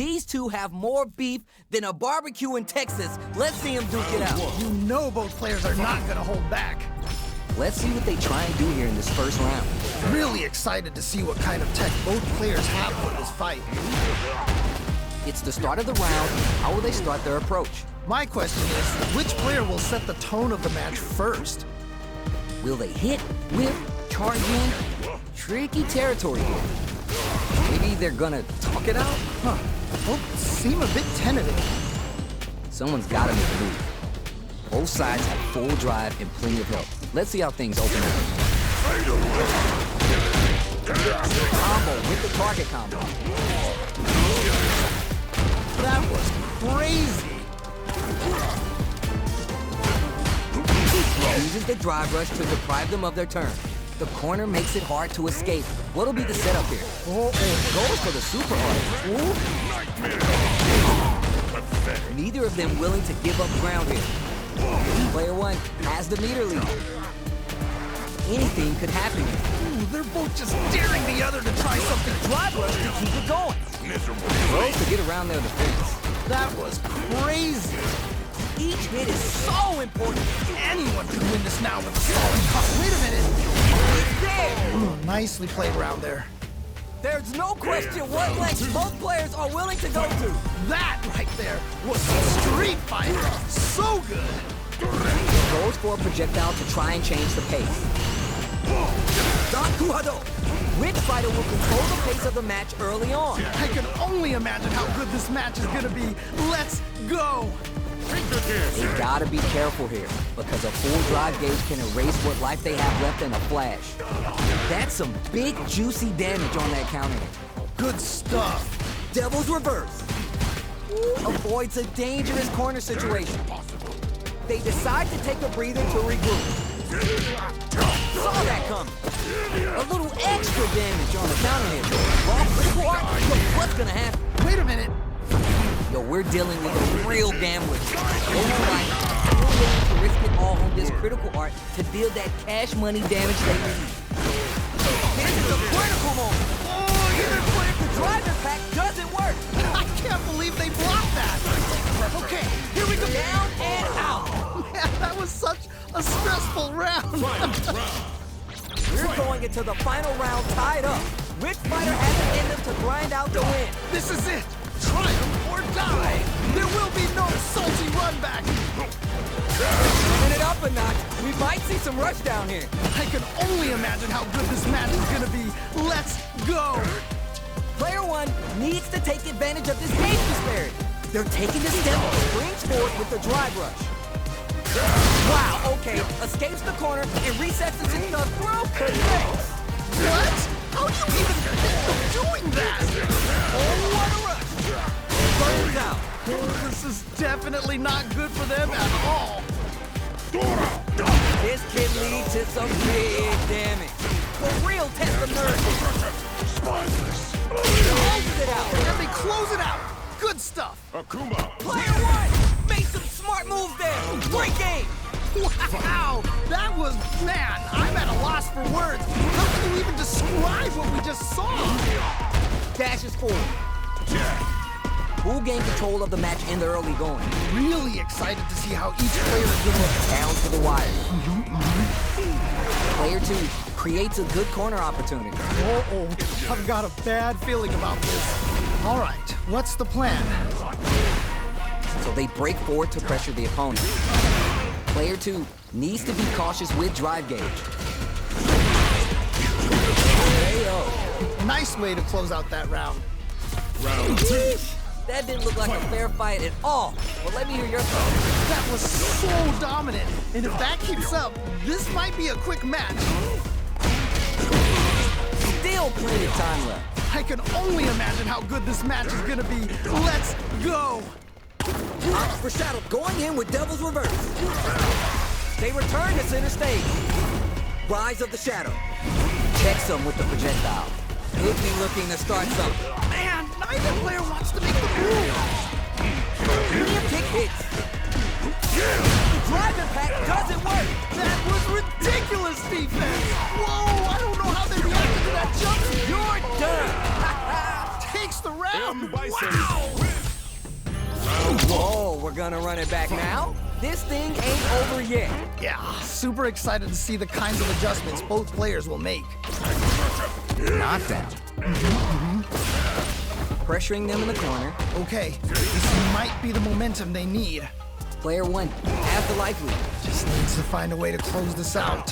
These two have more beef than a barbecue in Texas. Let's see them duke it out. You know both players are not gonna hold back. Let's see what they try and do here in this first round. Really excited to see what kind of tech both players have for this fight. It's the start of the round. How will they start their approach? My question is, which player will set the tone of the match first? Will they hit, whip, charge in? Tricky territory here. Maybe they're gonna talk it out? Huh. Both seem a bit tentative. Someone's gotta make a move. Both sides have full drive and plenty of help. Let's see how things open up. Combo with the target combo. That was crazy. Uses the drive rush to deprive them of their turn. The corner makes it hard to escape. What'll be the setup here? Goes for the super hard. Neither of them willing to give up ground here. Player one has the meter lead. Anything could happen here. Ooh, they're both just daring the other to try something. Drive rush to keep it going. Throws to get around their defense. That was crazy. Each hit is so important. Anyone could win this now with a solid cut. Wait a minute. It's there. Ooh, nicely played around there. There's no question what lengths both players are willing to go to. That right there was Street Fighter. So good. Goes for a projectile to try and change the pace. Dankuhado! Which fighter will control the pace of the match early on? I can only imagine how good this match is gonna be. Let's go! They gotta be careful here, because a full drive gauge can erase what life they have left in a flash. That's some big, juicy damage on that counter. Good stuff. Devil's Reverse. Avoids a dangerous corner situation. They decide to take a breather to regroup. Saw that coming. A little extra damage on the counter hit. What's gonna happen? Wait a minute. Yo, we're dealing with a real gambler. Those guys are willing to risk it all on this critical art to deal that cash money damage they need. This is a critical moment. Oh, either player. The driver pack doesn't work. I can't believe they blocked that. Okay, here we go. Down and out. Man, that was such a stressful round. We're going into the final round tied up. Which fighter has it in them to grind out the win? This is it. Triumph or die. There will be no salty run back. Turning it up a notch. We might see some rush down here. I can only imagine how good this match is gonna be. Let's go. Player one needs to take advantage of this gauge disparity. They're taking the step, springs forward with the drive rush. Wow, okay, escapes the corner and resets it into the throw connects. What? How do you even think of doing that? Oh, what a rush. Burns out. Oh, this is definitely not good for them at all. This could lead to some big damage. A real test of nerve. Closes it out. And they close it out. Good stuff. Akuma. Player one made some smart moves there. Great game. Wow, that was, man, I'm at a loss for words. How can you even describe what we just saw? Dashes forward. Who gained control of the match in the early going? Really excited to see how each player is going to Down to the wire. Player two creates a good corner opportunity. Uh-oh, I've got a bad feeling about this. All right, what's the plan? So they break forward to pressure the opponent. Player two needs to be cautious with drive gauge. Hey-o. Nice way to close out that round. Round two. That didn't look like a fair fight at all. Well, let me hear your thoughts. That was so dominant. And if that keeps up, this might be a quick match. Still plenty of time left. I can only imagine how good this match is gonna be. Let's go! Ops for Shadow going in with Devil's Reverse. They return to center stage. Rise of the Shadow. Checks them with the projectile. Could be looking to start something. Man, neither player wants to make the move. Plenty of kick hits. The drive impact doesn't work. That was ridiculous defense. Whoa, I don't know how they reacted to that jump. You're done. Takes the round. Young Bison Wow! Whoa, we're gonna run it back now? This thing ain't over yet. Yeah, super excited to see the kinds of adjustments both players will make. Knockdown. Pressuring them in the corner. Okay, this might be the momentum they need. Player 1 has the life lead. Just needs to find a way to close this out.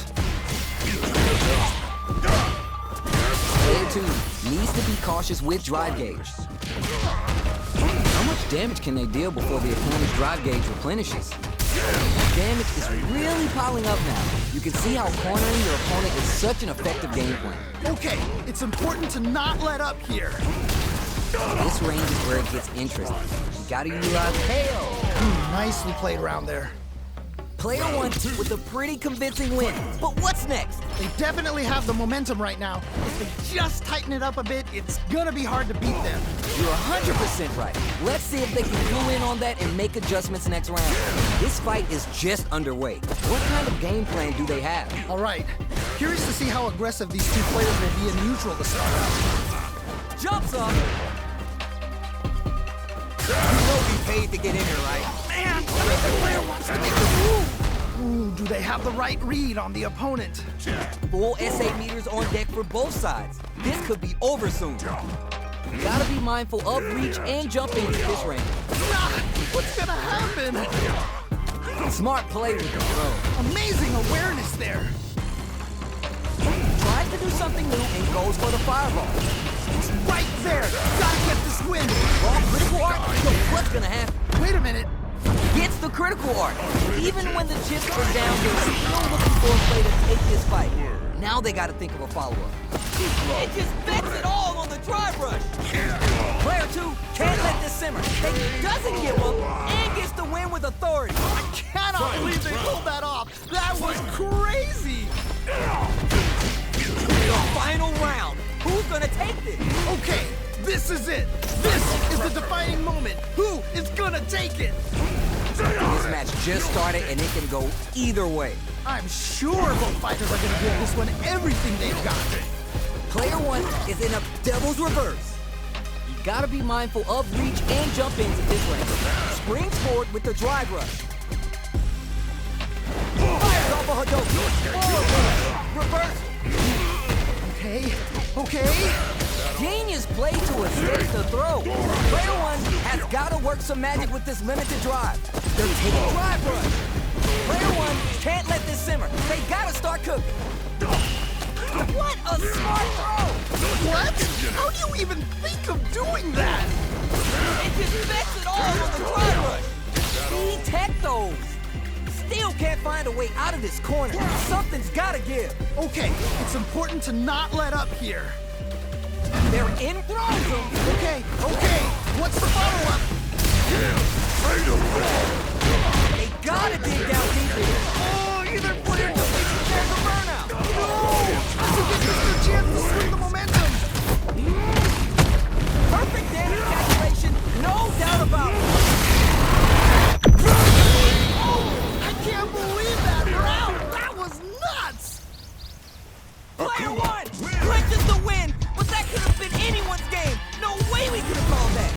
Player 2 needs to be cautious with drive gauge. How much damage can they deal before the opponent's drive gauge replenishes? Damage is really piling up now. You can see how cornering your opponent is such an effective game plan. Okay, it's important to not let up here. This range is where it gets interesting. You gotta utilize KO. Nicely played around there. Player 1 with a pretty convincing win. But what's next? They definitely have the momentum right now. If they just tighten it up a bit, it's gonna be hard to beat them. You're 100% right. Let's see if they can clue in on that and make adjustments next round. This fight is just underway. What kind of game plan do they have? All right, curious to see how aggressive these two players will be in neutral to start out. Jumps up. You know we paid to get in here, right? Man, the other player wants to make a move. Ooh, do they have the right read on the opponent? Full SA meters on deck for both sides. This could be over soon. You gotta be mindful of reach and jumping at this range. Nah, what's gonna happen? Smart play with the throw. Amazing awareness there. Tries to do something new and goes for the fireball. It's right there. Gotta get this win. Wrong critical arc? So what's gonna happen? Wait a minute. Gets the critical arc. Even when the chips are down, they're still looking for a play to take this fight. Now they gotta think of a follow-up. It just bets it all on the drive rush. Player 2 can't let this simmer. He doesn't give up and gets the win with authority. I cannot believe they pulled that off. That was crazy. The final round. Who's gonna take this? Okay, this is it. This is the defining moment. Who is gonna take it? This match just started and it can go either way. I'm sure both fighters are gonna give this one everything they've got. Player 1 is in a devil's reverse. You gotta be mindful of reach and jump ins at this range. Springs forward with the drive rush. Fires off a Hadouken. Reverse. Okay. Genius play to escape the throw. Player 1 has gotta work some magic with this limited drive. They're taking drive rush. Player 1 can't let this simmer. They gotta start cooking. What a smart throw! What? How do you even think of doing that? It just bets it all on the drive rush. He tech those. Still can't find a way out of this corner. Something's gotta give. Okay, it's important to not let up here. They're in throw zone. Okay. What's the follow-up? They gotta dig down deep here.